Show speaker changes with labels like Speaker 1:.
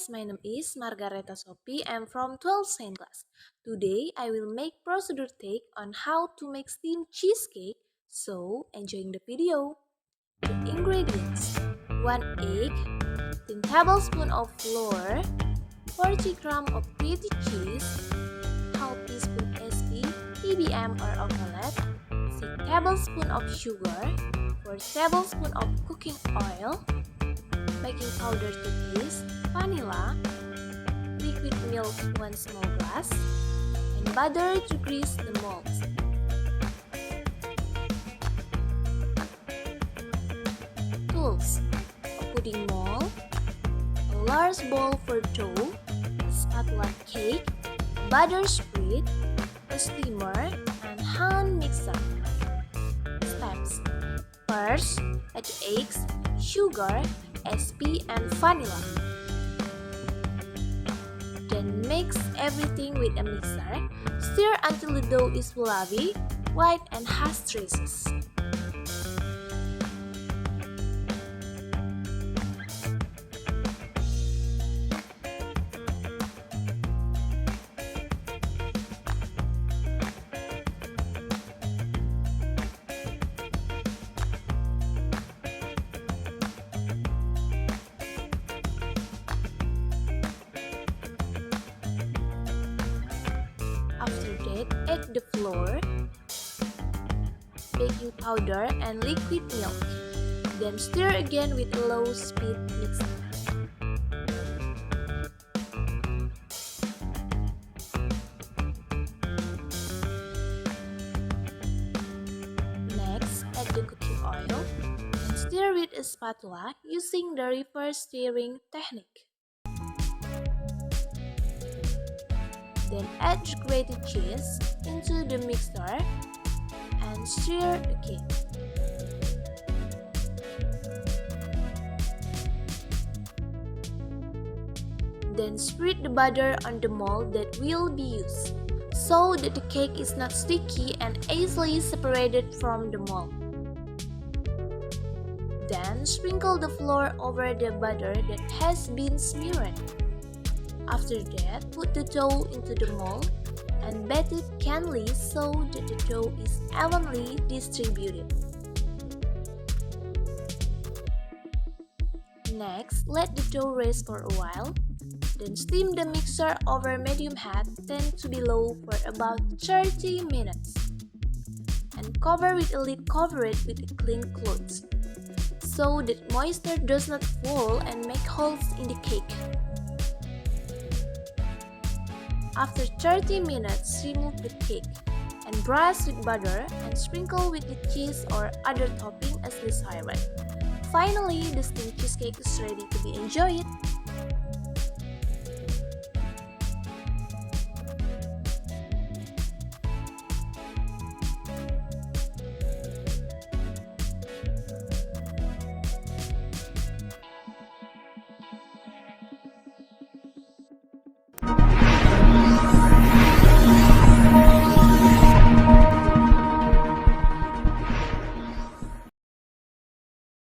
Speaker 1: guys, my name is Margaretha Sovi. I'm from 12th Science class. Today I will make procedure take on how to make steamed cheesecake. So enjoying the video. The ingredients: 1 egg, 10 tablespoons of flour, 40 grams of creamy cheese, half teaspoon SP, PBM or omelette, 6 tablespoons of sugar, 4 tablespoons of cooking oil, baking powder to taste, vanilla, liquid milk 1 small glass, and butter to grease the molds. Tools: a pudding mold, a large bowl for dough, a spatula cake, a butter spread, a steamer, and hand mixer. Steps: first, add eggs, sugar, SP, and vanilla. Then mix everything with a mixer. Stir until the dough is fluffy, white, and has traces. After that, add the flour, baking powder, and liquid milk. Then stir again with a low-speed mixer. Next, add the cooking oil and stir with a spatula using the reverse stirring technique. Then add grated cheese into the mixture and stir again. Then spread the butter on the mold that will be used, so that the cake is not sticky and easily separated from the mold. Then sprinkle the flour over the butter that has been smeared. After that, put the dough into the mold and bat it gently so that the dough is evenly distributed. Next, let the dough rest for a while. Then steam the mixture over medium heat 10 to below for about 30 minutes. And cover with a lid covered with a clean cloth, so that moisture does not fall and make holes in the cake. After 30 minutes, remove the cake and brush with butter and sprinkle with the cheese or other topping as desired. Finally, the steamed cheesecake is ready to be enjoyed.